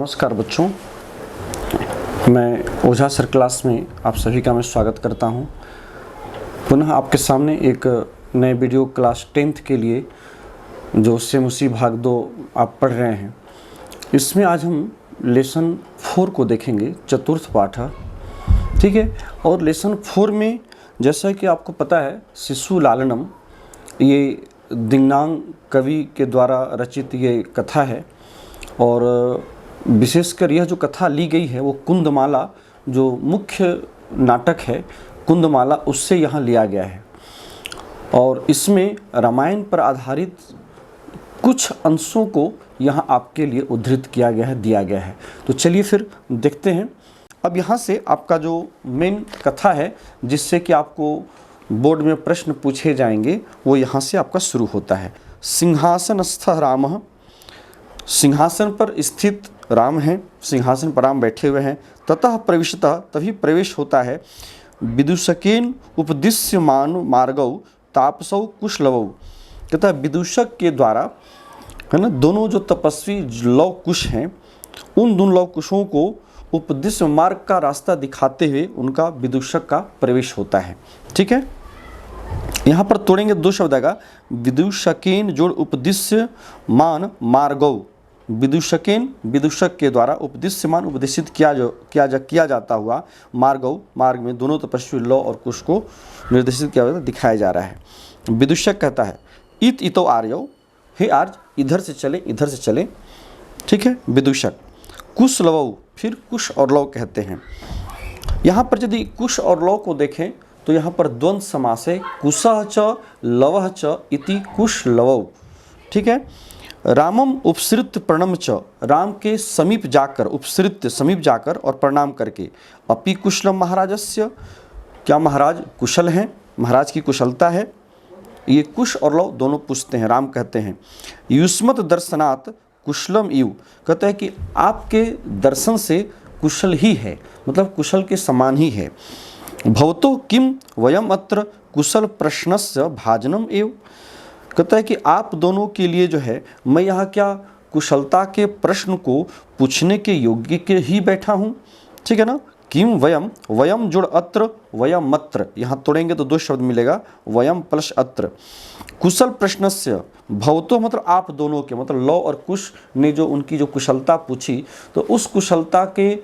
नमस्कार बच्चों, मैं ओझा सर क्लास में आप सभी का मैं स्वागत करता हूं। पुनः आपके सामने एक नए वीडियो क्लास 10th के लिए जो सेमुसी भाग 2 आप पढ़ रहे हैं, इसमें आज हम लेसन 4 को देखेंगे, चतुर्थ पाठ। ठीक है। और लेसन 4 में जैसा कि आपको पता है, शिशु लालनम ये दिंगनांग कवि के द्वारा रचित ये कथा है। और विशेषकर यह जो कथा ली गई है वो कुंदमाला, जो मुख्य नाटक है कुंदमाला, उससे यहाँ लिया गया है। और इसमें रामायण पर आधारित कुछ अंशों को यहाँ आपके लिए उद्धृत किया गया है, दिया गया है। तो चलिए फिर देखते हैं। अब यहाँ से आपका जो मेन कथा है, जिससे कि आपको बोर्ड में प्रश्न पूछे जाएंगे, वो यहाँ से आपका शुरू होता है। सिंहासनस्थ रामः, सिंहासन पर स्थित राम हैं, सिंहासन पर राम बैठे हुए हैं। ततः प्रविशतः, तभी प्रवेश होता है। विदूषकेन उपदिश्यमान मार्गौ तापसौ कुशलवौ, तथा विदूषक के द्वारा, है ना, दोनों जो तपस्वी लव कुश हैं, उन दोनों लव कुशों को उपदिश्य मार्ग का रास्ता दिखाते हुए उनका विदूषक का प्रवेश होता है। ठीक है। यहाँ पर तोड़ेंगे दो शब्द आएगा, विदूषकेन जोड़ उपदिश्य मान मार्गौ। विदूषकेन, विदूषक के द्वारा, उपदिश्यमान उपदेशित किया जाता हुआ, मार्गौ, मार्ग में दोनों तपस्वी लौ और कुश को निर्देशित किया जाता दिखाया जा रहा है। विदूषक कहता है इतो आर्यो, हे आर्य इधर से चले, इधर से चले। ठीक है। विदूषक कुश लवौ, फिर कुश और लौ कहते हैं। यहाँ पर यदि कुश और लौ को देखें तो यहाँ पर द्वंद्व समास है, कुशः च लवः च इति कुश लवौ। ठीक है। रामम उपसृत्य प्रणम च, राम के समीप जाकर, उपसृत्य समीप जाकर और प्रणाम करके। अपि कुशलम महाराजस्य, क्या महाराज कुशल हैं, महाराज की कुशलता है। ये कुश और लव दोनों पूछते हैं। राम कहते हैं युष्मत दर्शनात् कुशलम इव, कहते हैं कि आपके दर्शन से कुशल ही है, मतलब कुशल के समान ही है। भवतो किम वयम अत्र कुशल प्रश्नस्य भाजनम एव, कहता है कि आप दोनों के लिए जो है, मैं यहाँ क्या कुशलता के प्रश्न को पूछने के योग्य के ही बैठा हूँ। ठीक है ना। किम वयम, वयम जुड़ अत्र, वयम अत्र, यहाँ तोड़ेंगे तो दो शब्द मिलेगा, वयम प्लस अत्र। कुशल प्रश्नस्य, भवतो मतलब आप दोनों के, मतलब लौ और कुश ने जो उनकी जो कुशलता पूछी, तो उस कुशलता के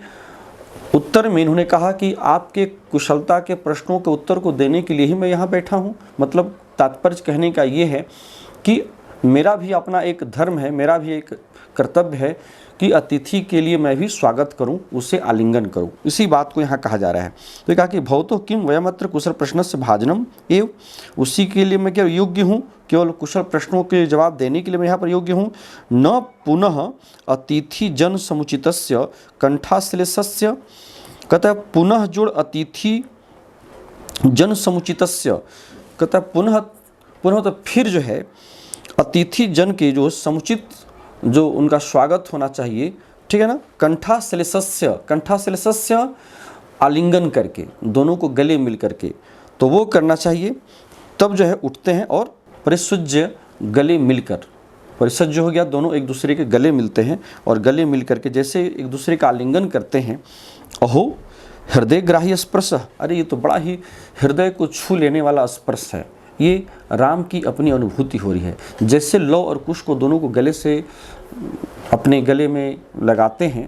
उत्तर में इन्होंने कहा कि आपके कुशलता के प्रश्नों के उत्तर को देने के लिए ही मैं यहाँ बैठा हूँ। मतलब तात्पर्य कहने का ये है कि मेरा भी अपना एक धर्म है, मेरा भी एक कर्तव्य है कि अतिथि के लिए मैं भी स्वागत करूं, उसे आलिंगन करूं। इसी बात को यहाँ कहा जा रहा है। तो कहा कि भवतो किम वयमत्र कुशल प्रश्नस्य भाजनम एव, उसी के लिए मैं क्या योग्य हूँ, केवल कुशल प्रश्नों के जवाब देने के लिए मैं यहाँ पर योग्य हूँ। न पुनः अतिथि जन समुचितस्य कंठाश्लेषस्य, कहता है पुनः जोड़ अतिथि जन समुचितस्य, कहता है पुनः तो फिर जो है अतिथि जन के जो समुचित, जो उनका स्वागत होना चाहिए। ठीक है ना। कंठाश्लेषस्य, कंठाश्लेषस्य आलिंगन करके, दोनों को गले मिल करके, तो वो करना चाहिए। तब जो है उठते हैं और परिसज्य, गले मिलकर, परिसज्य हो गया, दोनों एक दूसरे के गले मिलते हैं और गले मिल करके जैसे एक दूसरे का आलिंगन करते हैं। अहो हृदय ग्राह्य स्पर्श, अरे ये तो बड़ा ही हृदय को छू लेने वाला स्पर्श है। ये राम की अपनी अनुभूति हो रही है। जैसे लौ और कुश को दोनों को गले से अपने गले में लगाते हैं,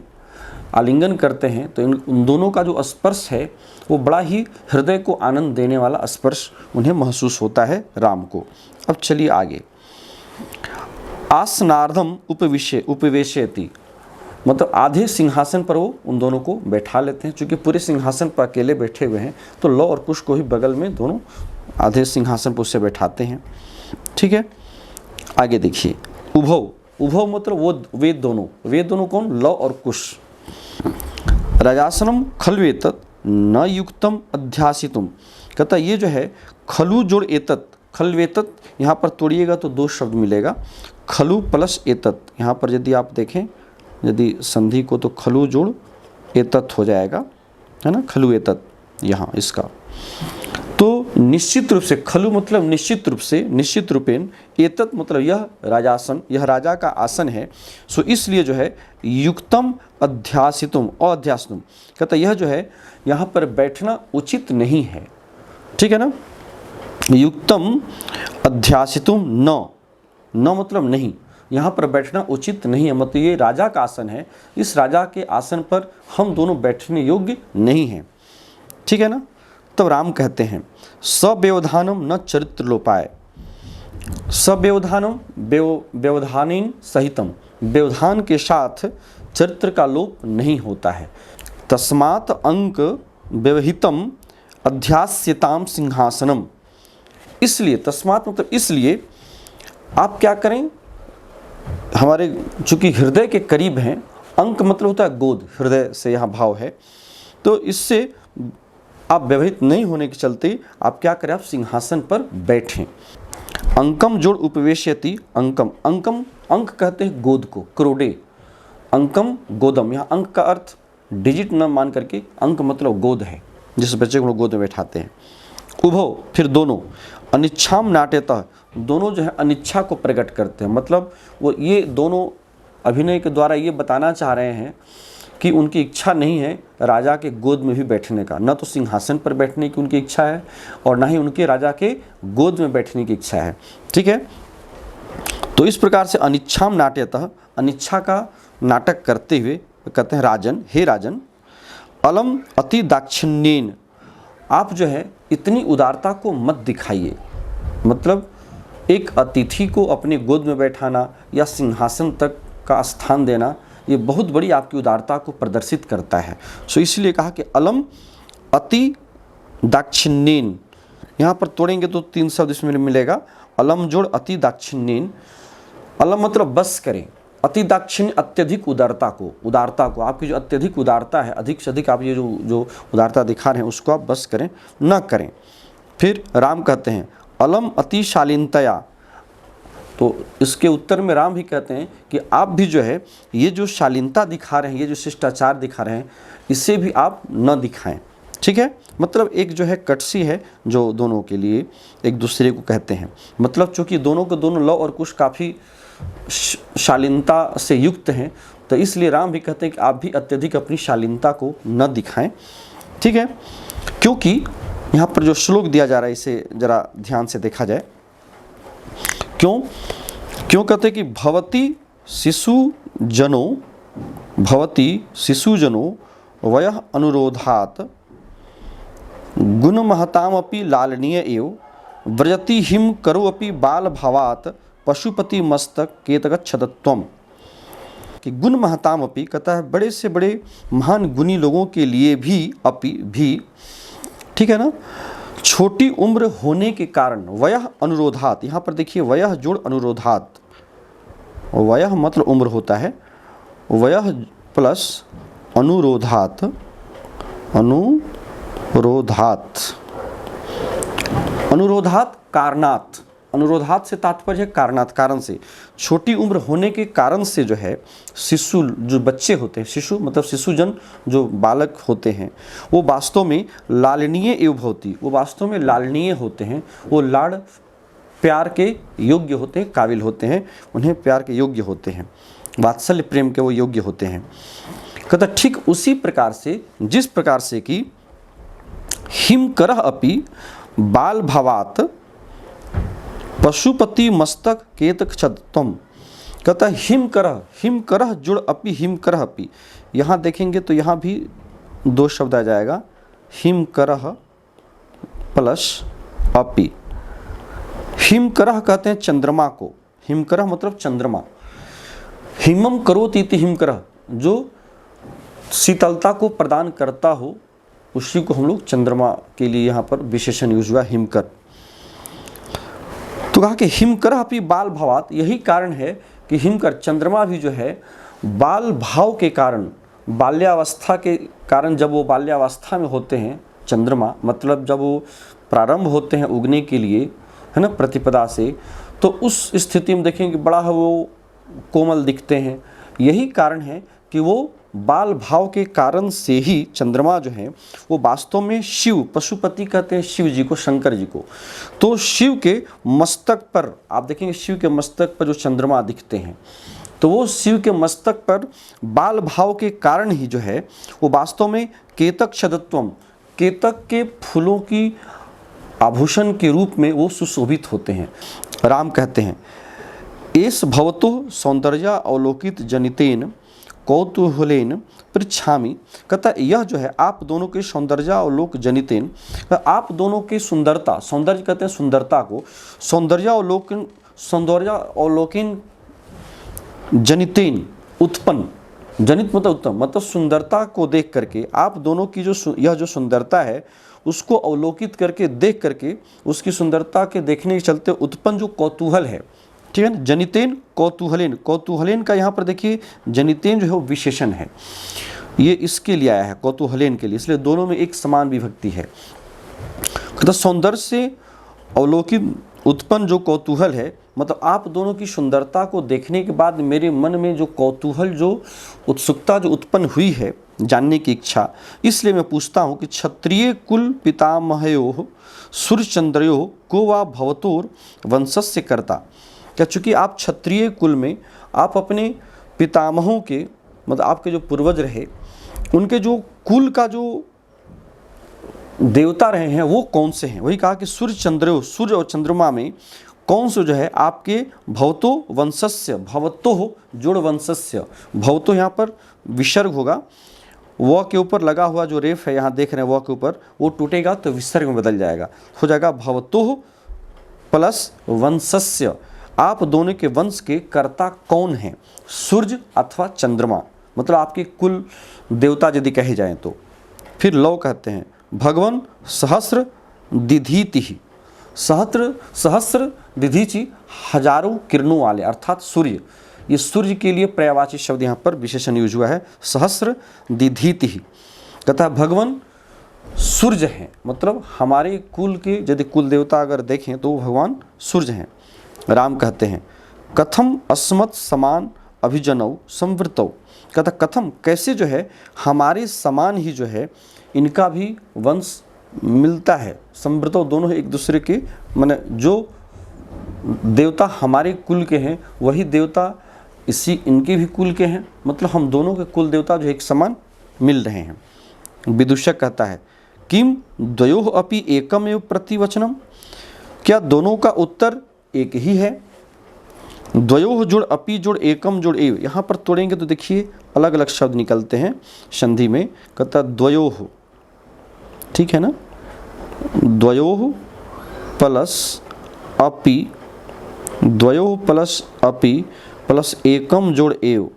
आलिंगन करते हैं, तो उन दोनों का जो स्पर्श है वो बड़ा ही हृदय को आनंद देने वाला स्पर्श उन्हें महसूस होता है राम को। अब चलिए आगे। आसनार्धम उपवेशयति, मतलब आधे सिंहासन पर वो उन दोनों को बैठा लेते हैं। चूँकि पूरे सिंहासन पर अकेले बैठे हुए हैं, तो लौ और कुश को ही बगल में दोनों आधे सिंहासन पर उससे बैठाते हैं। ठीक है। आगे देखिए। उभव, उभव मतलब वो वे दोनों कौन, लौ और कुश। राजासनम खलवेतत न युक्तम अध्यासितुम, कहता ये जो है खलु जोड़ एतत, खलवेतत यहाँ पर तोड़िएगा तो दो शब्द मिलेगा, खलु प्लस एतत। यहाँ पर यदि आप देखें, यदि संधि को, तो खलु जोड़ एतत हो जाएगा, है ना, खलु एतत यहाँ इसका। तो निश्चित रूप से, खलु मतलब निश्चित रूप से, निश्चित रूपेण, एतत् मतलब यह राजासन, यह राजा का आसन है। सो इसलिए जो है युक्तम अध्यासितुम अध्यासितुम, कहता यह जो है यहाँ पर बैठना उचित नहीं है, ठीक है ना। युक्तम अध्यासितुम न, न मतलब नहीं, यहाँ पर बैठना उचित नहीं है, मतलब ये राजा का आसन है, इस राजा के आसन पर हम दोनों बैठने योग्य नहीं हैं, ठीक है ना। तब राम कहते हैं सव्यवधानम न चरित्र लोपाय, सव्यवधानम व्यवधानीन सहितम, व्यवधान के साथ चरित्र का लोप नहीं होता है। तस्मात् अंक व्यवहितम अध्यास्यताम सिंहासनम, इसलिए, तस्मात् मतलब इसलिए आप क्या करें, हमारे चूंकि हृदय के करीब हैं, अंक मतलब होता है गोद, हृदय से यहाँ भाव है, तो इससे आप व्यवहित नहीं होने के चलते आप क्या करें, आप सिंहासन पर बैठें। अंकम जोड़ उपवेश्यति, अंकम, अंकम अंक कहते हैं गोद को, क्रोडे, अंकम गोदम, यहाँ अंक का अर्थ डिजिट न मान करके अंक मतलब गोद है, जिस बच्चे को लोग गोद में बैठाते हैं। उभो फिर दोनों, अनिच्छाम नाट्यतः, दोनों जो है अनिच्छा को प्रकट करते हैं, मतलब वो ये दोनों अभिनय के द्वारा ये बताना चाह रहे हैं कि उनकी इच्छा नहीं है राजा के गोद में भी बैठने का, न तो सिंहासन पर बैठने की उनकी इच्छा है और ना ही उनके राजा के गोद में बैठने की इच्छा है, ठीक है। तो इस प्रकार से अनिच्छाम नाट्यतः, अनिच्छा का नाटक करते हुए कहते हैं राजन, हे राजन, अलम अति दाक्षिण्येन, आप जो है इतनी उदारता को मत दिखाइए, मतलब एक अतिथि को अपने गोद में बैठाना या सिंहासन तक का स्थान देना, ये बहुत बड़ी आपकी उदारता को प्रदर्शित करता है। सो इसलिए कहा कि अलम अति दाक्षिण्येन, यहाँ पर तोड़ेंगे तो 3 शब्द इसमें मिलेगा, अलम जोड़ अति दाक्षिण्येन, अलम मतलब बस करें, अति दाक्षिण्य अत्यधिक उदारता को, उदारता को, आपकी जो अत्यधिक उदारता है, अधिक से अधिक आप ये जो उदारता दिखा रहे हैं उसको आप बस करें, न करें। फिर राम कहते हैं अलम अति शालीनतया, तो इसके उत्तर में राम भी कहते हैं कि आप भी जो है ये जो शालीनता दिखा रहे हैं, ये जो शिष्टाचार दिखा रहे हैं, इसे भी आप न दिखाएं, ठीक है। मतलब एक जो है कटसी है जो दोनों के लिए एक दूसरे को कहते हैं, मतलब चूँकि दोनों के दोनों लव और कुश काफ़ी शालीनता से युक्त हैं, तो इसलिए राम भी कहते हैं कि आप भी अत्यधिक अपनी शालीनता को न दिखाएं, ठीक है। क्योंकि यहाँ पर जो श्लोक दिया जा रहा है इसे जरा ध्यान से देखा जाए, क्यों कहते हैं कि भवती शिशुजनो वयः अनुरोधात् गुणमहतामपि लालनीय एव व्रजति हिम करो अपि बाल भावात् पशुपति मस्तक केतगच्छदत्वम, कि गुण महताम अपि कहता है बड़े से बड़े महान गुणी लोगों के लिए भी, ठीक है ना, छोटी उम्र होने के कारण, वयः अनुरोधात, यहाँ पर देखिए वयः जोड़ अनुरोधात, वयः मतलब उम्र होता है, वयः प्लस अनुरोधात, अनुरोधात कारणात, अनुरोधात से तात्पर्य है कारणात, कारण से, छोटी उम्र होने के कारण से जो है शिशु जो बच्चे होते हैं, शिशु मतलब शिशुजन जो बालक होते हैं, वो वास्तव में लालनीय एवं भवती, वो वास्तव में लालनीय होते हैं, वो लाड़ प्यार के योग्य होते हैं, काबिल होते हैं, उन्हें प्यार के योग्य होते हैं, वात्सल्य प्रेम के वो योग्य होते हैं। कहता ठीक उसी प्रकार से, जिस प्रकार से कि हिमकरः अपि बाल भावात पशुपति मस्तक केतगच्छदत्वम, कहता है हिमकरः जुड़ अपि हिमकरः अपि, यहाँ देखेंगे तो यहाँ भी 2 शब्द आ जाएगा, हिमकरः प्लस अपि। हिमकरः कहते हैं चंद्रमा को, हिमकरः मतलब चंद्रमा, हिमम करोति इति हिमकरः, जो शीतलता को प्रदान करता हो उसी को हम लोग चंद्रमा के लिए यहाँ पर विशेषण यूज हुआ हिमकर। तो कहा कि हिमकरः अपि बाल भावात, यही कारण है कि हिमकर चंद्रमा भी जो है बाल भाव के कारण, बाल्यावस्था के कारण, जब वो बाल्यावस्था में होते हैं चंद्रमा, मतलब जब वो प्रारंभ होते हैं उगने के लिए, है ना, प्रतिपदा से, तो उस स्थिति में देखेंगे बड़ा है वो कोमल दिखते हैं। यही कारण है कि वो बाल भाव के कारण से ही चंद्रमा जो है वो वास्तव में शिव, पशुपति कहते हैं शिव जी को, शंकर जी को, तो शिव के मस्तक पर आप देखेंगे, शिव के मस्तक पर जो चंद्रमा दिखते हैं तो वो शिव के मस्तक पर बाल भाव के कारण ही जो है वो वास्तव में केतक छदत्वम, केतक के फूलों की आभूषण के रूप में वो सुशोभित होते हैं। राम कहते हैं एस भवतो सौंदर्य अवलोकित जनितेन कौतूहलेन पृच्छामि, कहता यह जो है आप दोनों के सौंदर्य अवलोक जनितेन, आप दोनों की सुंदरता, सौंदर्य कहते हैं सुंदरता को, सौंदर्य अवलोकन जनितेन उत्पन्न, जनित मतलब उत्तम, मतलब सुंदरता को देख करके आप दोनों की जो यह जो सुंदरता है उसको अवलोकित करके देख करके उसकी सुंदरता के देखने के चलते उत्पन्न जो कौतूहल है, ठीक है ना, जनितेन कौतूहलेन, कौतूहलेन का यहाँ पर देखिए जनितेन जो है वो विशेषण है, ये इसके लिए आया है कौतूहलेन के लिए, इसलिए दोनों में एक समान विभक्ति है। तो सौंदर्य से अवलोकित उत्पन्न जो कौतूहल है, मतलब आप दोनों की सुंदरता को देखने के बाद मेरे मन में जो कौतूहल, जो उत्सुकता जो उत्पन्न हुई है, जानने की इच्छा, इसलिए मैं पूछता हूँ कि क्षत्रिय कुल पितामहयो सूर्यचंद्रयो को वा भवतोर वंशस्य कर्ता, क्या चूँकि आप क्षत्रिय कुल में आप अपने पितामहों के, मतलब आपके जो पूर्वज रहे उनके जो कुल का जो देवता रहे हैं वो कौन से हैं, वही कहा कि सूर्य चंद्रो, सूर्य और चंद्रमा में कौन से जो है आपके भवतो वंशस्य, भवतो जुड़ वंशस्य, भवतो यहाँ पर विसर्ग होगा, व के ऊपर लगा हुआ जो रेफ है यहाँ देख रहे हैं व के ऊपर, वो टूटेगा तो विसर्ग में बदल जाएगा, हो जाएगा भवतो प्लस वंशस्य, आप दोनों के वंश के कर्ता कौन हैं, सूर्य अथवा चंद्रमा, मतलब आपके कुल देवता यदि कहे जाएं तो। फिर लव कहते हैं भगवान सहस्र दिधीति, सहस्र दिधीचि हजारों किरणों वाले, अर्थात सूर्य, ये सूर्य के लिए पर्यायवाची शब्द यहाँ पर विशेषण यूज हुआ है, सहस्र दिधीति, कहता है भगवान सूर्य हैं, मतलब हमारे कुल के यदि कुल देवता अगर देखें तो वो भगवान सूर्य हैं। राम कहते हैं कथम अस्मत् समान अभिजनौ संवृतौ, कहता कथम कैसे जो है हमारे समान ही जो है इनका भी वंश मिलता है, संवृतौ दोनों एक दूसरे के, माने जो देवता हमारे कुल के हैं वही देवता इसी इनके भी कुल के हैं, मतलब हम दोनों के कुल देवता जो एक समान मिल रहे हैं। विदूषक कहता है किम द्वयोः अपि एकम एव प्रतिवचनम, क्या दोनों का उत्तर एक ही है, द्वयोः जुड़ अपि जुड़ एकम जुड़ एव, यहाँ पर तोड़ेंगे तो देखिए अलग अलग शब्द निकलते हैं संधि में, कहता द्वयोः, ठीक है ना, द्वयोः प्लस अपि, द्वयोः प्लस अपि प्लस एकम जोड़ एव,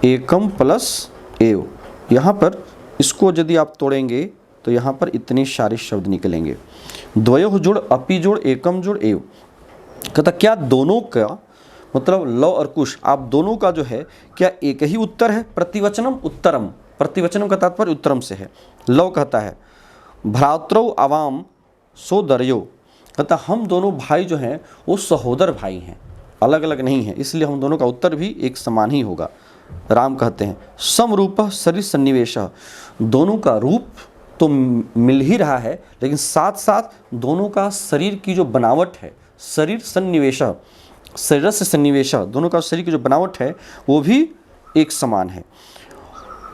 एकम प्लस एव, यहाँ पर इसको यदि आप तोड़ेंगे तो यहाँ पर इतने सारे शब्द निकलेंगे, द्वयोः जुड़ अपि जुड़ एकम जुड़ एव, कहता क्या दोनों का मतलब लव और कुश, आप दोनों का जो है क्या एक ही उत्तर है, प्रतिवचनम उत्तरम, प्रतिवचनम का तात्पर्य उत्तरम से है। लव कहता है भ्रातृ आवाम सोदर्यो, कहता हम दोनों भाई जो हैं वो सहोदर भाई हैं, अलग अलग नहीं है, इसलिए हम दोनों का उत्तर भी एक समान ही होगा। राम कहते हैं समरूप शरीर सन्निवेश, दोनों का रूप तो मिल ही रहा है लेकिन साथ साथ दोनों का शरीर की जो बनावट है, शरीर सन्निवेश, शरीर से सन्निवेश, दोनों का शरीर की जो बनावट है वो भी एक समान है।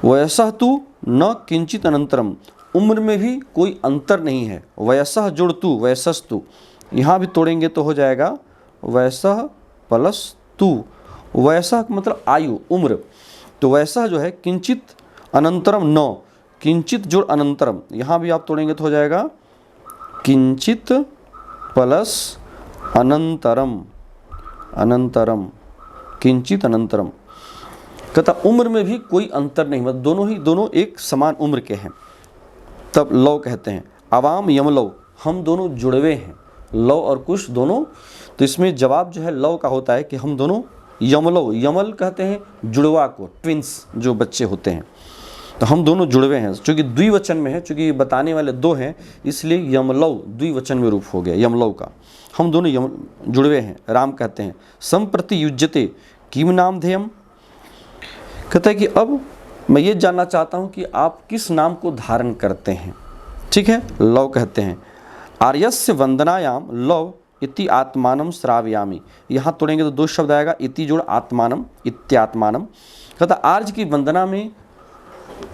वयसः तु न किंचित अनंतरम, उम्र में भी कोई अंतर नहीं है, वयसः जुड़ तु वयसस्तु, यहाँ भी तोड़ेंगे तो हो जाएगा वयसः प्लस तु, वयसः मतलब आयु उम्र, तो वयसः जो है किंचित अनंतरम न, किंचित जुड़ अनंतरम, यहाँ भी आप तोड़ेंगे तो हो जाएगा किंचित प्लस अनंतरम, अनंतरम किंचित अनंतरम, कहता उम्र में भी कोई अंतर नहीं, मतलब दोनों एक समान उम्र के हैं। तब लव कहते हैं अवाम यमलव, हम दोनों जुड़वे हैं, लव और कुश दोनों, तो इसमें जवाब जो है लव का होता है कि हम दोनों यमलव, यमल कहते हैं जुड़वा को, ट्विंस जो बच्चे होते हैं, तो हम दोनों जुड़वे हैं, चूँकि द्विवचन में है, चूँकि बताने वाले दो हैं इसलिए यमलव द्विवचन में रूप हो गया यमलव का, हम दोनों जुड़वे हैं। राम कहते हैं संप्रति युज्यते किम नाम ध्येयम, कहता है कि अब मैं ये जानना चाहता हूँ कि आप किस नाम को धारण करते हैं, ठीक है। लव कहते हैं आर्यस्य वंदनायाम लव इति आत्मानम श्रावयामि। यहाँ तोड़ेंगे तो दो शब्द आएगा, इति जोड़ आत्मानम, इत्यात्मानम। कहता आर्य की वंदना में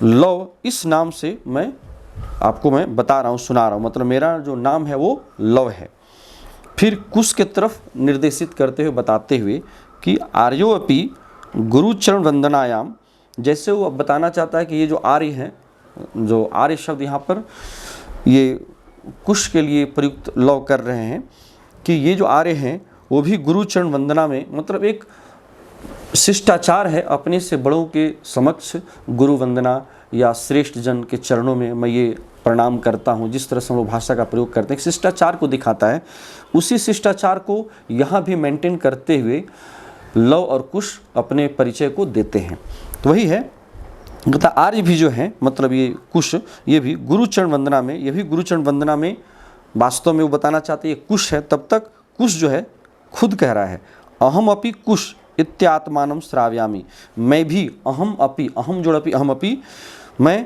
लव इस नाम से मैं आपको मैं बता रहा हूँ, सुना रहा हूँ, मतलब मेरा जो नाम है वो लव है। फिर कुश के तरफ निर्देशित करते हुए बताते हुए कि आर्योपि गुरुचरण वंदनायाम, जैसे वो अब बताना चाहता है कि ये जो आर्य हैं, जो आर्य शब्द यहाँ पर ये कुश के लिए प्रयुक्त लव कर रहे हैं कि ये जो आर्य हैं वो भी गुरुचरण वंदना में, मतलब एक शिष्टाचार है, अपने से बड़ों के समक्ष गुरु वंदना या श्रेष्ठ जन के चरणों में मैं ये प्रणाम करता हूँ। जिस तरह से हम लोग भाषा का प्रयोग करते हैं, शिष्टाचार को दिखाता है, उसी शिष्टाचार को यहाँ भी मेंटेन करते हुए लव और कुश अपने परिचय को देते हैं। तो वही है, कहता आर्य भी जो है, मतलब ये कुश, ये भी गुरुचरण वंदना में, ये भी गुरुचरण वंदना में वास्तव में वो बताना चाहते हैं ये कुश है। तब तक कुश जो है खुद कह रहा है अहम अपि कुश इत्यात्मानम श्रावयामि, मैं भी अहम अपि, अहम जोड़ अपि, अहम अपि, मैं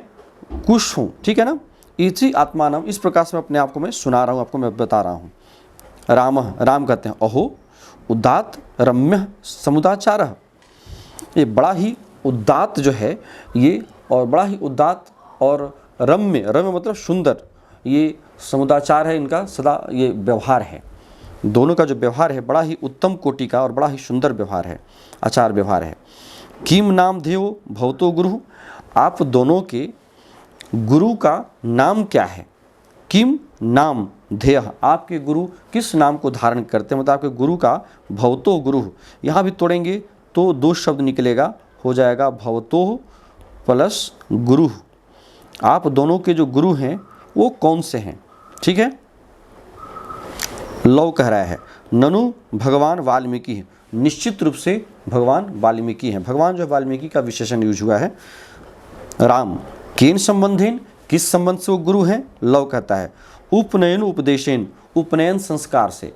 कुश हूँ, ठीक है ना। इसी आत्मानम, इस प्रकार से मैं अपने आप को मैं सुना रहा हूँ, आपको मैं बता रहा हूँ। राम कहते हैं अहो उदात रम्य समुदाचार, ये बड़ा ही उदात जो है ये, और बड़ा ही उदात और रम्य, रम्य मतलब सुंदर, ये समुदाचार है इनका, सदा ये व्यवहार है, दोनों का जो व्यवहार है बड़ा ही उत्तम कोटि का और बड़ा ही सुंदर व्यवहार है, आचार व्यवहार है। किम नाम धेयो भवतो गुरु, आप दोनों के गुरु का नाम क्या है। किम नाम धेय, आपके गुरु किस नाम को धारण करते हैं, मतलब आपके गुरु का भवतो गुरु, यहाँ भी तोड़ेंगे तो दो शब्द निकलेगा, हो जाएगा भवतो प्लस गुरु। आप दोनों के जो गुरु हैं वो कौन से हैं, ठीक है। लव कह रहा है ननु भगवान वाल्मीकि है, निश्चित रूप से भगवान वाल्मीकि हैं। भगवान जो वाल्मीकि का विशेषण यूज हुआ है। राम केन संबंधेन, किस संबंध से वो गुरु हैं। लव कहता है उपनयन उपदेशेन, उपनयन संस्कार से,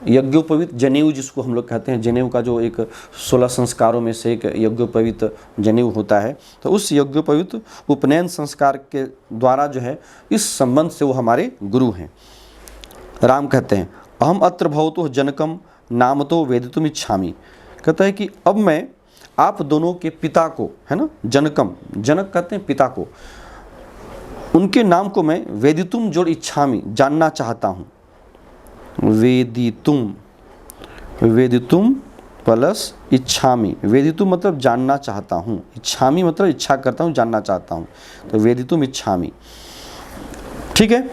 यज्ञोपवीत जनेऊ जिसको हम लोग कहते हैं, जनेऊ का जो एक 16 संस्कारों में से एक यज्ञोपवीत जनेऊ होता है, तो उस यज्ञोपवीत उपनयन संस्कार के द्वारा जो है इस संबंध से वो हमारे गुरु हैं। राम कहते हैं अहम अत्र भवतो जनकम नाम तो वेदितुम इच्छामि, कहता है कि अब मैं आप दोनों के पिता को, है ना, जनकम, जनक कहते हैं पिता को, उनके नाम को मैं वेदितुम जोड़ इच्छामि, जानना चाहता हूँ। वेदितुम, वेदितुम प्लस इच्छामि, वेदितुम मतलब जानना चाहता हूँ, इच्छामि मतलब इच्छा करता हूँ, जानना चाहता हूँ, तो वेदितुम इच्छामि, ठीक है।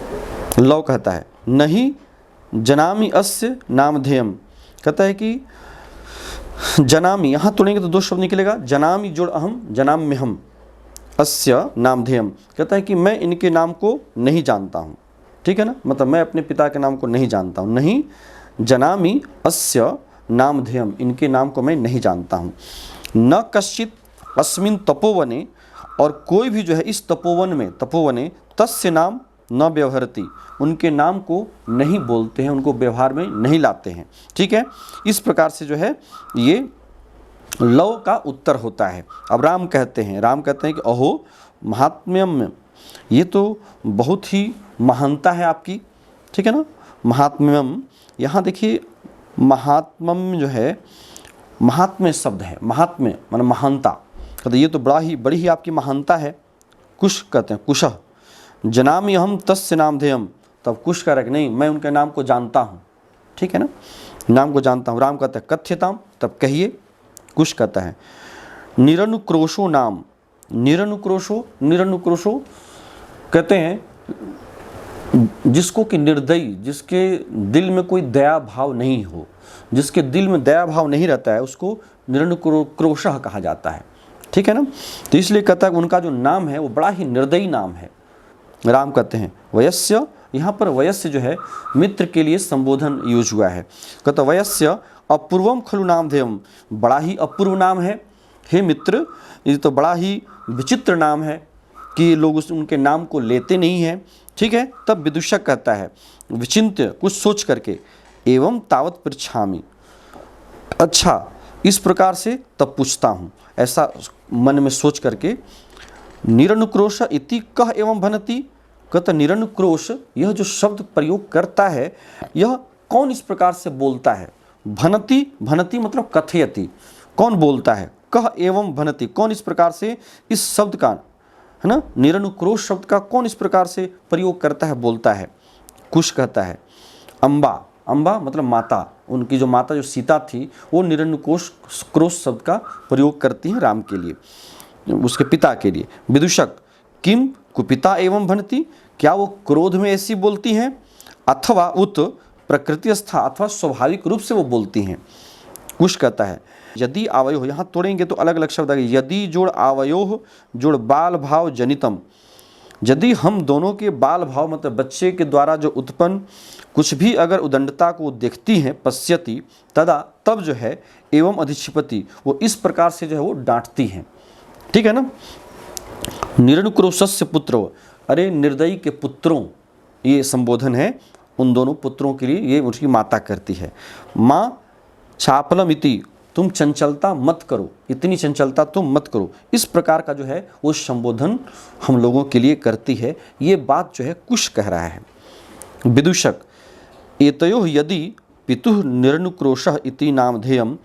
लव कहता है नहीं जनामि अस्य नामधेयम, कहता है कि जनामि, यहाँ तोड़ेंगे तो दो शब्द निकलेगा, जनामि जोड़ अहम, जनाम में हम, अस्य नामधेयम, कहता है कि मैं इनके नाम को नहीं जानता हूँ, ठीक है ना, मतलब मैं अपने पिता के नाम को नहीं जानता हूँ। नहीं जनामि अस्य नामधेयम, इनके नाम को मैं नहीं जानता हूँ। न कश्चित अस्मिन तपोवने, और कोई भी जो है इस तपोवन में, तपोवने तस्य नाम न व्यवहरति, उनके नाम को नहीं बोलते हैं, उनको व्यवहार में नहीं लाते हैं, ठीक है। इस प्रकार से जो है ये लव का उत्तर होता है। अब राम कहते हैं कि अहो महात्म्यम, ये तो बहुत ही महानता है आपकी, ठीक है ना। महात्म्यम, यहाँ देखिए महात्म्यम जो है महात्म्य शब्द है, महात्म्य माने महानता, कहते ये तो बड़ी ही आपकी महानता है। कुश कहते हैं कुशः जनामि अहम तस्य नामधेयम, तब कुश कह रहा है नहीं मैं उनके नाम को जानता हूँ, ठीक है ना, नाम को जानता हूँ। राम कहता है कथ्यताम, तब कहिए। कुश कहता है निरनुक्रोशो नाम, निरनुक्रोशो, निरनुक्रोशो कहते हैं जिसको कि निर्दयी, जिसके दिल में कोई दया भाव नहीं हो, जिसके दिल में दया भाव नहीं रहता है उसको निरनुक्रोशः कहा जाता है, ठीक है ना। तो इसलिए कहता है उनका जो नाम है वो बड़ा ही निर्दयी नाम है। राम कहते हैं वयस्य, यहाँ पर वयस्य जो है मित्र के लिए संबोधन यूज हुआ है। कहता वयस्य अपूर्वम खलु नामधेयम, बड़ा ही अपूर्व नाम है हे मित्र, ये तो बड़ा ही विचित्र नाम है कि लोग उनके नाम को लेते नहीं हैं, ठीक है। तब विदूषक कहता है विचिन्त्य, कुछ सोच करके, एवं तावत पृच्छामि, अच्छा इस प्रकार से तब पूछता हूँ, ऐसा मन में सोच करके। निरनुक्रोश इति कह एवं भनति, कहता निरनुक्रोश यह जो शब्द प्रयोग करता है यह कौन इस प्रकार से बोलता है? भनति, भनति मतलब कथयति, कौन बोलता है? कह एवं भनति, कौन इस प्रकार से इस शब्द का, है ना, निरनुक्रोश शब्द का कौन इस प्रकार से प्रयोग करता है, बोलता है? कुश कहता है। अम्बा, अम्बा मतलब माता, उनकी जो माता जो सीता थी वो निरनुक्रोश क्रोश शब्द का प्रयोग करती है राम के लिए, उसके पिता के लिए। विदूषक, किम कुपिता एवं भनति, क्या वो क्रोध में ऐसी बोलती हैं? अथवा उत प्रकृतिस्था, अथवा स्वाभाविक रूप से वो बोलती हैं। कुश कहता है यदि आवयो, यहाँ तोड़ेंगे तो अलग अलग शब्द आएंगे। यदि जोड़ आवयो जोड़ बाल भाव जनितम, यदि हम दोनों के बाल भाव मतलब बच्चे के द्वारा जो उत्पन्न कुछ भी अगर उदंडता को देखती हैं, पश्यति तदा, तब जो है, एवं अधिक्षिपति, वो इस प्रकार से जो है वो डांटती हैं। ठीक है ना। निरनुक्रोशस्य पुत्रो, अरे निर्दयी के पुत्रों, ये संबोधन है उन दोनों पुत्रों के लिए, ये उसकी माता करती है। माँ चापलम इति, तुम चंचलता मत करो, इतनी चंचलता तुम मत करो, इस प्रकार का जो है वो संबोधन हम लोगों के लिए करती है। ये बात जो है कुश कह रहा है। विदूषक, एतयोः यदि पितुः निरनुक्रोशः इति नामधेयम्,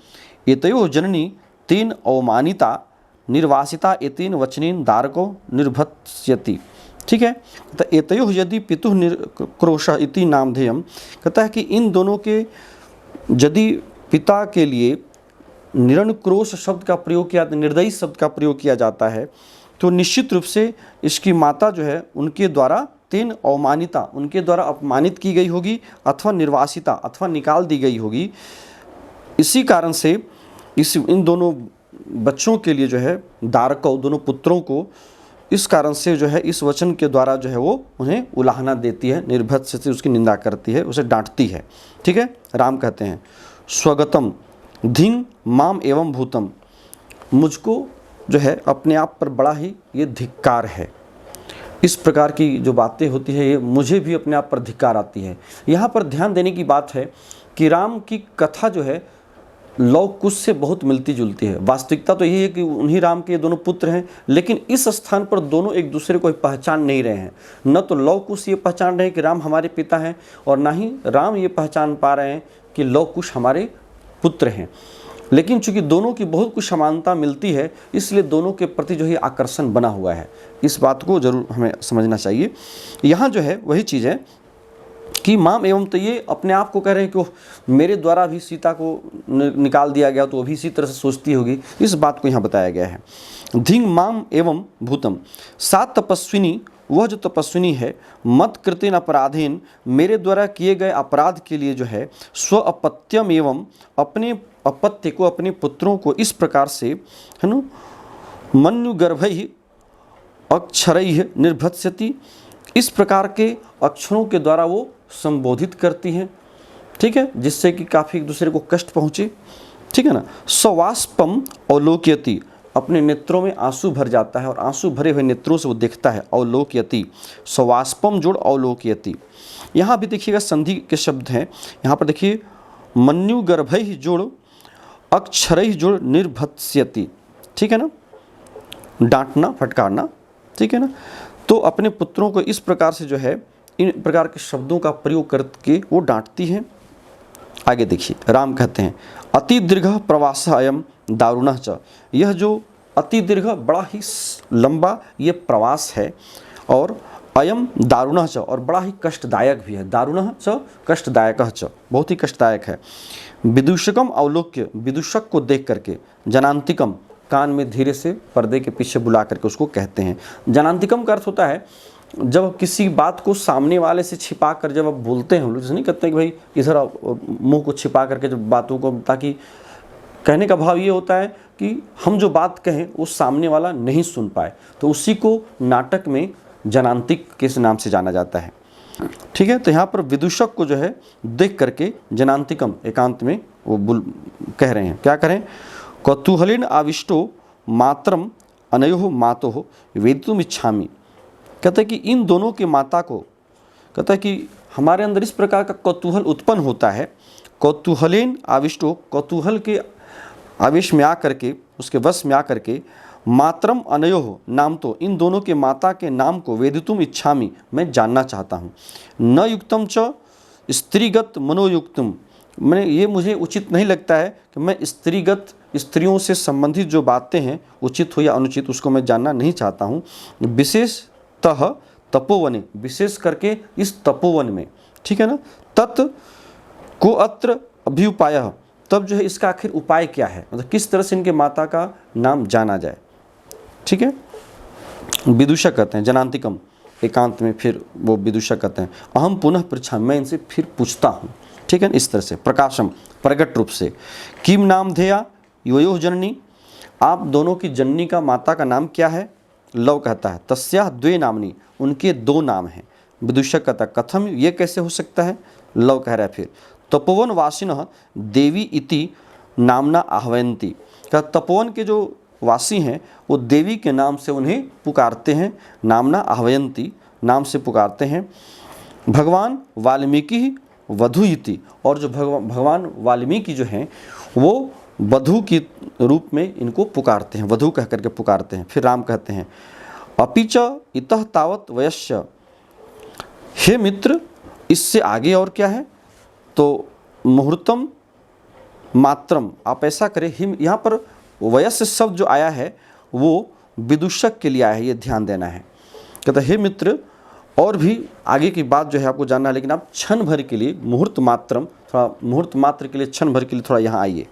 एतयोः जननी तेन अवमानिता निर्वासिता एतेन वचनेन दारको निर्भत्स्यति। ठीक है। तो एतयोः यदि पितुः निरनुक्रोशः इति नामधेयम्, कहता है कि इन दोनों के यदि पिता के लिए निरनुक्रोश शब्द का प्रयोग किया, निर्दयी शब्द का प्रयोग किया जाता है, तो निश्चित रूप से इसकी माता जो है उनके द्वारा तेन अवमानिता, उनके द्वारा अपमानित की गई होगी, अथवा निर्वासिता, अथवा निकाल दी गई होगी। इसी कारण से इन दोनों बच्चों के लिए जो है दारको, दोनों पुत्रों को इस कारण से जो है इस वचन के द्वारा जो है वो उन्हें उलाहना देती है, निर्भत्स से उसकी निंदा करती है, उसे डांटती है। ठीक है। राम कहते हैं स्वगतम धिंग माम एवं भूतम, मुझको जो है अपने आप पर बड़ा ही ये धिक्कार है। इस प्रकार की जो बातें होती है ये मुझे भी अपने आप पर धिक्कार आती है। यहाँ पर ध्यान देने की बात है कि राम की कथा जो है लव कुश से बहुत मिलती जुलती है। वास्तविकता तो यही है कि उन्हीं राम के ये दोनों पुत्र हैं, लेकिन इस स्थान पर दोनों एक दूसरे को पहचान नहीं रहे हैं। न तो लव कुश ये पहचान रहे हैं कि राम हमारे पिता हैं, और ना ही राम ये पहचान पा रहे हैं कि लव कुश हमारे पुत्र हैं। लेकिन चूंकि दोनों की बहुत कुछ समानता मिलती है, इसलिए दोनों के प्रति जो है आकर्षण बना हुआ है। इस बात को जरूर हमें समझना चाहिए। यहाँ जो है वही चीज़ है कि माम एवं, तो ये अपने आप को कह रहे हैं कि मेरे द्वारा भी सीता को निकाल दिया गया, तो वो भी इसी तरह से सोचती होगी। इस बात को यहाँ बताया गया है। धिंग माम एवं भूतम, सात तपस्विनी, वह जो तपस्विनी है, मत कृतेन अपराधेन, मेरे द्वारा किए गए अपराध के लिए जो है, स्व अपत्यम एवं, अपने अपत्य को, अपने पुत्रों को इस प्रकार से, है ना, मन्युगर्भैः अक्षरैः निर्भत्स्यति, इस प्रकार के अक्षरों के द्वारा वो संबोधित करती हैं। ठीक है, जिससे कि काफ़ी एक दूसरे को कष्ट पहुँचे। ठीक है ना। सवास्पम अवलोक्यति, अपने नेत्रों में आंसू भर जाता है और आंसू भरे हुए नेत्रों से वो देखता है। अवलोक्यति, सवास्पम जोड़ अवलोक्यति। यहाँ भी देखिएगा संधि के शब्द हैं। यहाँ पर देखिए मन्युगर्भैः जोड़ अक्षरैः जोड़ निर्भत्स्यति। ठीक है ना, डांटना, फटकारना। ठीक है ना। तो अपने पुत्रों को इस प्रकार से जो है इन प्रकार के शब्दों का प्रयोग करके वो डांटती हैं। आगे देखिए राम कहते हैं अति दीर्घ प्रवास अयम दारुणः च, यह जो अति दीर्घ बड़ा ही लंबा ये प्रवास है, और अयम दारुणः च, और बड़ा ही कष्टदायक भी है। दारुणः च कष्टदायकः च, बहुत ही कष्टदायक है। विदूषकम अवलोक्य, विदूषक को देख करके, जनांतिकम, कान में धीरे से पर्दे के पीछे बुला करके उसको कहते हैं। जनांतिकम का अर्थ होता है जब किसी बात को सामने वाले से छिपा कर जब आप बोलते हैं, हम लोग जैसे नहीं कहते हैं कि भाई इधर मुंह को छिपा करके जब बातों को, ताकि कहने का भाव ये होता है कि हम जो बात कहें वो सामने वाला नहीं सुन पाए, तो उसी को नाटक में जनांतिक के नाम से जाना जाता है। ठीक है। तो यहाँ पर विदूषक को जो है देख करके जनांतिकम, एकांत में वो कह रहे हैं, क्या करें, कौतूहलेन आविष्टो मातरम अनयोः मातोः वेदितुम इच्छामि। कहता है कि इन दोनों के माता को, कहता है कि हमारे अंदर इस प्रकार का कौतूहल उत्पन्न होता है। कौतूहलेन आविष्टो, कौतूहल के आवेश में आकर के, उसके वश में आकर के, मातरम अनयोः नाम, तो इन दोनों के माता के नाम को वेदितुम इच्छामि, मैं जानना चाहता हूँ। न युक्तम च स्त्रीगत मनोयुक्तम, मैंने ये मुझे उचित नहीं लगता है कि मैं स्त्रीगत स्त्रियों से संबंधित जो बातें हैं उचित हो या अनुचित उसको मैं जानना नहीं चाहता हूँ। विशेषतः तपोवने, विशेष करके इस तपोवन में, ठीक है ना। तत् को अत्र अभ्युपाय, तब जो है इसका आखिर उपाय क्या है, मतलब किस तरह से इनके माता का नाम जाना जाए, ठीक है। विदुषक कहते हैं जनांतिकम, एकांत में फिर वो विदुषक कहते हैं अहम पुनः पृच्छामि, मैं इनसे फिर पूछता हूँ, ठीक है। इस तरह से प्रकाशम, प्रकट रूप से। किम नाम धेया योयोः जननी, आप दोनों की जननी का, माता का नाम क्या है। लव कहता है तस्याः द्वे नामनी, उनके दो नाम हैं। विदुषक कहता है कथम, ये कैसे हो सकता है। लव कह रहा है फिर तपोवन वासिनः देवी इति नामना आह्वयन्ति, क्या तपोवन के जो वासी हैं वो देवी के नाम से उन्हें पुकारते हैं। नामना आह्वयन्ति, नाम से पुकारते हैं। भगवान वाल्मीकि वधू इति, और जो भगवान वाल्मीकि जो हैं वो वधू की रूप में इनको पुकारते हैं, वधू कह करके पुकारते हैं। फिर राम कहते हैं अपि च इतः तावत वयस्य, हे मित्र इससे आगे और क्या है, तो मुहूर्तम मात्रम, आप ऐसा करें। हिम, यहाँ पर वयस्य शब्द जो आया है वो विदुषक के लिए आया है, ये ध्यान देना है। कहता हे मित्र, और भी आगे की बात जो है आपको जानना है, लेकिन आप क्षण भर के लिए मुहूर्त मात्रम, थोड़ा मुहूर्त मात्र के लिए, क्षण भर के लिए थोड़ा यहाँ आइए।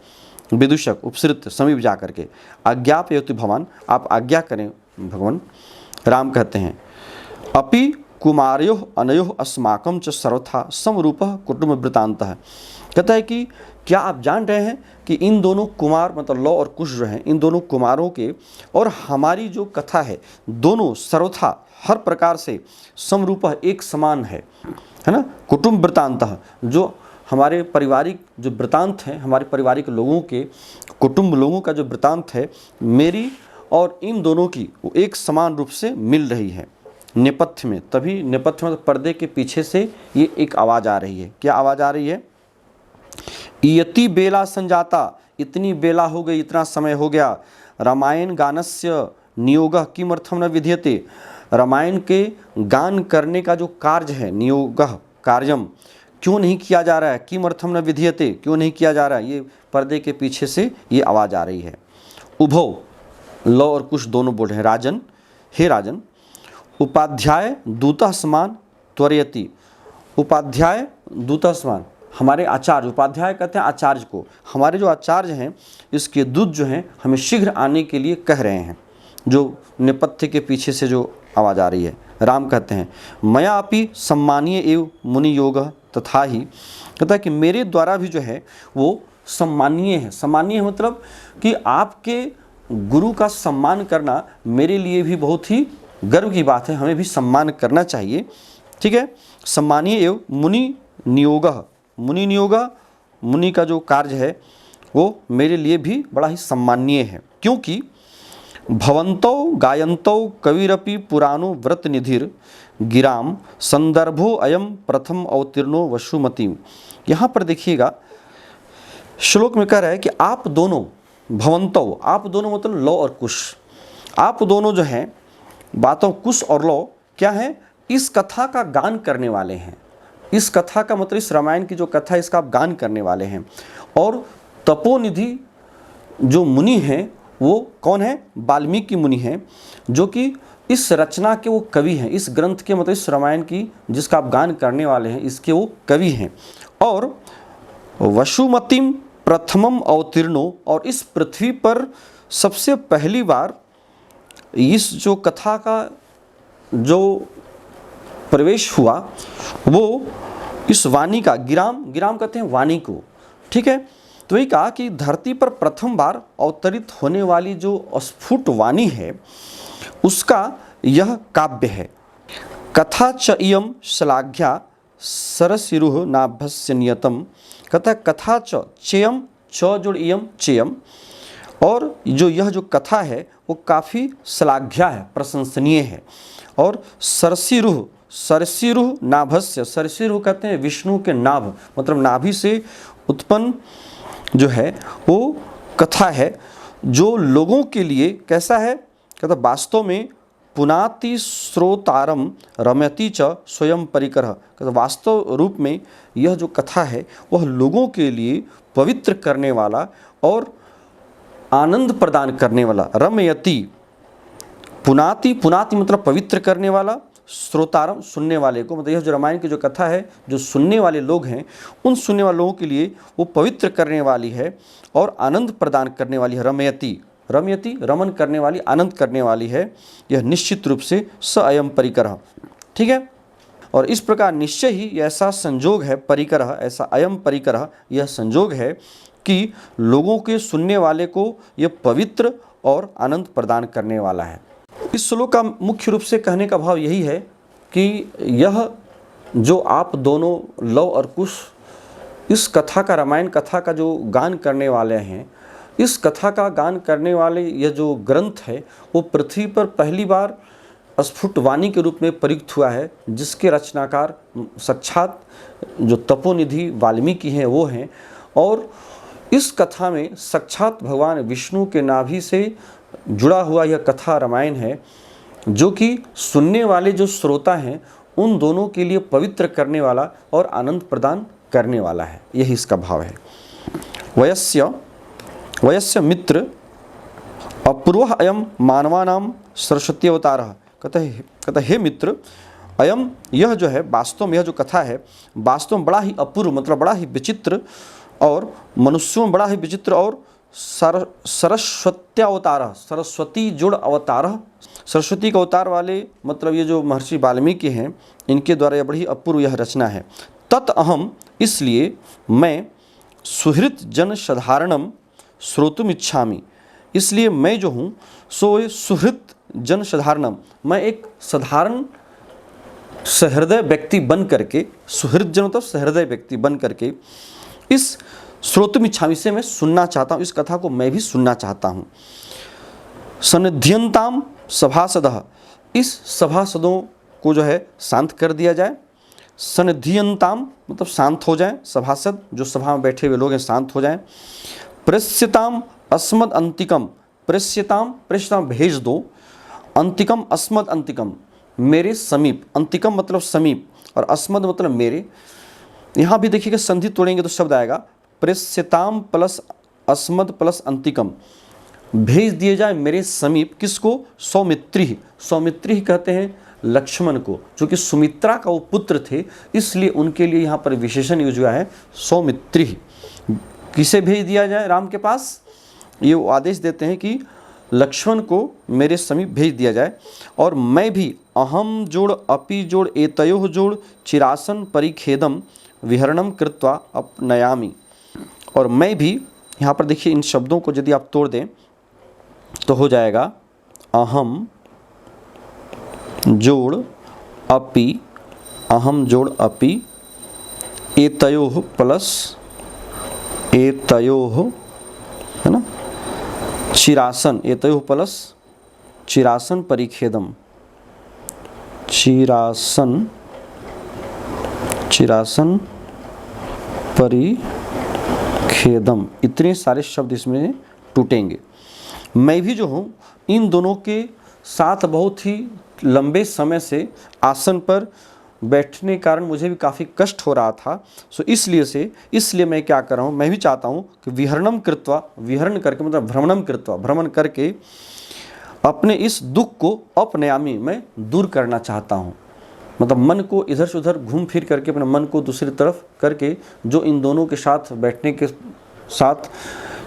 विदुषक उपसृत समीप जा करके आज्ञापयतु भवान, आप आज्ञा करें भगवान। राम कहते हैं अपि कुमारयोः अनयोः अस्माकं च सर्वथा समरूपः कुटुंब वृत्तान्तः, कहता है कि क्या आप जान रहे हैं कि इन दोनों कुमार, मतलब लौ और कुश जो हैं, इन दोनों कुमारों के और हमारी जो कथा है दोनों सर्वथा हर प्रकार से समरूपः, एक समान है ना। कुटुंब वृत्तान्तः, जो हमारे पारिवारिक जो वृत्तांत हैं, हमारे पारिवारिक लोगों के, कुटुंब लोगों का जो वृत्तांत है, मेरी और इन दोनों की वो एक समान रूप से मिल रही है। नेपथ्य में, तभी नेपथ्य में पर्दे के पीछे से ये एक आवाज़ आ रही है। क्या आवाज़ आ रही है। इयति बेला संजाता, इतनी बेला हो गई, इतना समय हो गया। रामायण गानस्य नियोगः किमर्थम न विद्यते, रामायण के गान करने का जो कार्य है, नियोगः कार्यम, क्यों नहीं किया जा रहा है। किमर्थम न विद्यते, क्यों नहीं किया जा रहा है। ये पर्दे के पीछे से ये आवाज़ आ रही है। उभो, लौ और कुश दोनों बोल रहे हैं राजन, हे राजन। उपाध्याय दूतः समान त्वरयति, उपाध्याय दूतः समान, हमारे आचार्य, उपाध्याय कहते हैं आचार्य को, हमारे जो आचार्य हैं इसके दूत जो हैं हमें शीघ्र आने के लिए कह रहे हैं। जो नेपथ्य के पीछे से जो आवाज़ आ रही है। राम कहते हैं मया अपि सम्मानीय एवं मुनि योग तथा ही, कहता है कि मेरे द्वारा भी जो है वो सम्मानीय है। सम्मानीय मतलब कि आपके गुरु का सम्मान करना मेरे लिए भी बहुत ही गर्व की बात है, हमें भी सम्मान करना चाहिए, ठीक है। सम्मानीय एवं मुनि नियोगः, मुनि नियोगः, मुनि का जो कार्य है वो मेरे लिए भी बड़ा ही सम्मानीय है। क्योंकि भवंतो गायंतो कविरपि पुराणो व्रत निधिर गिराम संदर्भो अयम प्रथम अवतीर्णो वसुमती। यहाँ पर देखिएगा श्लोक में कह रहा है कि आप दोनों, भवंतो, आप दोनों मतलब लौ और कुश, आप दोनों जो हैं बातों कुश और लौ क्या है, इस कथा का गान करने वाले हैं। इस कथा का मतलब इस रामायण की जो कथा है इसका आप गान करने वाले हैं। और तपोनिधि जो मुनि हैं वो कौन है, वाल्मीकि मुनि हैं, जो कि इस रचना के वो कवि हैं। इस ग्रंथ के मतलब इस रामायण की जिसका आप गान करने वाले हैं इसके वो कवि हैं। और वसुमतीम प्रथमम अवतीर्णो, और इस पृथ्वी पर सबसे पहली बार इस जो कथा का जो प्रवेश हुआ वो इस वाणी का, गिराम, गिराम कहते हैं वाणी को, ठीक है। तो ये कहा कि धरती पर प्रथम बार अवतरित होने वाली जो स्फुट वाणी है उसका यह काव्य है। कथा च इयम श्लाघ्या सरसिरुह नाभस्य नियतम, कहता है कथा च चेयम, च जोड़ इयम चेयम, और जो यह जो कथा है वो काफ़ी श्लाघ्या है, प्रशंसनीय है। और सरसिरुह, सरसिरुह नाभस्य, सरसिरुह कहते हैं विष्णु के नाभ, मतलब नाभि से उत्पन्न जो है वो कथा है जो लोगों के लिए कैसा है, कहता वास्तव में पुनाति श्रोतारम रमयति च स्वयं परिकरः। वास्तव रूप में यह जो कथा है वह लोगों के लिए पवित्र करने वाला और आनंद प्रदान करने वाला। रमयति, पुनाति, पुनाति मतलब पवित्र करने वाला, श्रोतारम सुनने वाले को, मतलब यह जो रामायण की जो कथा है जो सुनने वाले लोग हैं उन सुनने वाले लोगों के लिए वो पवित्र करने वाली है और आनंद प्रदान करने वाली है। रमयति, रमयति रमन करने वाली, आनंद करने वाली है। यह निश्चित रूप से स अयम परिकरः, ठीक है। और इस प्रकार निश्चय ही ऐसा संजोग है, परिकरः ऐसा अयम परिकरः यह संजोग है कि लोगों के सुनने वाले को यह पवित्र और आनंद प्रदान करने वाला है। इस श्लोक का मुख्य रूप से कहने का भाव यही है कि यह जो आप दोनों लव और कुश इस कथा का, रामायण कथा का जो गान करने वाले हैं, इस कथा का गान करने वाले यह जो ग्रंथ है वो पृथ्वी पर पहली बार स्फुट वाणी के रूप में प्रयुक्त हुआ है, जिसके रचनाकार साक्षात जो तपोनिधि वाल्मीकि हैं वो हैं। और इस कथा में साक्षात भगवान विष्णु के नाभि से जुड़ा हुआ यह कथा रामायण है, जो कि सुनने वाले जो श्रोता हैं उन दोनों के लिए पवित्र करने वाला और आनंद प्रदान करने वाला है। यही इसका भाव है। वयस्य मित्र अपूर्व अयम मानवानाम सरस्वती अवतारः। कहता हे मित्र, अयम यह जो है वास्तव में, यह जो कथा है वास्तव में बड़ा ही अपूर्व, मतलब बड़ा ही विचित्र और मनुष्यों में बड़ा ही विचित्र और सरस्वत्यावतारः, सरस्वती जुड़ अवतारः, सरस्वती के अवतार वाले, मतलब ये जो महर्षि वाल्मीकि हैं इनके द्वारा यह बड़ी अपूर्व यह रचना है। तत् अहम, इसलिए मैं सुहृत जन साधारणम श्रोतुम इच्छामि, इसलिए मैं जो हूँ सो सुहृत जन साधारणम, मैं एक साधारण सहृदय व्यक्ति बन करके, सुहृद जन मतलब सहृदय व्यक्ति बन करके इस श्रोतुम इच्छामि से मैं सुनना चाहता हूँ, इस कथा को मैं भी सुनना चाहता हूँ। सनिध्यंताम सभासदः, इस सभासदों को जो है शांत कर दिया जाए। सनिध्यंताम मतलब शांत हो जाए, सभासद जो सभा में बैठे हुए लोग हैं शांत हो जाएं। प्रेष्यताम अस्मद अंतिकम, प्रेष्यताम, प्रेष्यताम भेज दो, अंतिकम अस्मद अंतिकम मेरे समीप, अंतिकम मतलब समीप और अस्मद मतलब मेरे। यहाँ भी देखिएगा संधि तोड़ेंगे तो शब्द आएगा प्रेष्यताम प्लस अस्मद प्लस अंतिकम, भेज दिए जाए मेरे समीप। किसको? सौमित्री, सौमित्री कहते हैं लक्ष्मण को, जो कि सुमित्रा का वो पुत्र थे, इसलिए उनके लिए यहाँ पर विशेषण यूज हुआ है सौमित्री। किसे भेज दिया जाए राम के पास? ये वो आदेश देते हैं कि लक्ष्मण को मेरे समीप भेज दिया जाए। और मैं भी अहम जोड़ अपि जोड़ एतयोः जोड़ चिरासन परिखेदम विहरणम कृत्वा अपनयामि। और मैं भी, यहाँ पर देखिए इन शब्दों को यदि आप तोड़ दें तो हो जाएगा अहम जोड़ अपि, अहम जोड़ अपि एतयोः प्लस एतयोः, है ना, चिरासन, एतयोः प्लस चिरासन परिखेदम, चिरासन, चिरासन परिखेदम, इतने सारे शब्द इसमें टूटेंगे। मैं भी जो हूँ इन दोनों के साथ बहुत ही लंबे समय से आसन पर बैठने के कारण मुझे भी काफ़ी कष्ट हो रहा था। सो इसलिए मैं क्या कर रहा हूँ, मैं भी चाहता हूँ कि विहरणम कृत्वा, विहरण करके मतलब भ्रमणम कृत्वा, भ्रमण करके अपने इस दुख को अपनयामि मैं दूर करना चाहता हूँ। मतलब मन को इधर से उधर घूम फिर करके, अपने मन को दूसरी तरफ करके, जो इन दोनों के साथ बैठने के साथ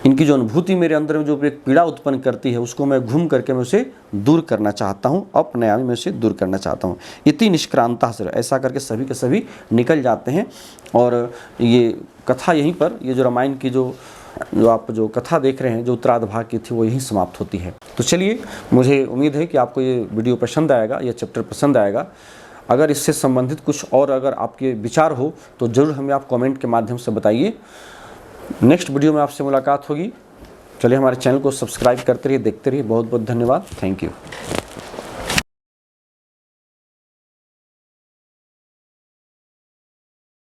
इनकी जो अनुभूति मेरे अंदर में जो एक पीड़ा उत्पन्न करती है उसको मैं घूम करके मैं उसे दूर करना चाहता हूँ, अपनयामि मैं उसे दूर करना चाहता हूँ। इति निष्क्रांता से, ऐसा करके सभी के सभी निकल जाते हैं। और ये कथा यहीं पर, ये जो रामायण की जो आप जो कथा देख रहे हैं जो उत्तरार्ध भाग की थी वो यहीं समाप्त होती है। तो चलिए, मुझे उम्मीद है कि आपको ये वीडियो पसंद आएगा, ये चैप्टर पसंद आएगा। अगर इससे संबंधित कुछ और अगर आपके विचार हो तो ज़रूर हमें आप कमेंट के माध्यम से बताइए। नेक्स्ट वीडियो में आपसे मुलाकात होगी। चलिए, हमारे चैनल को सब्सक्राइब करते रहिए, देखते रहिए। बहुत बहुत धन्यवाद। Thank you.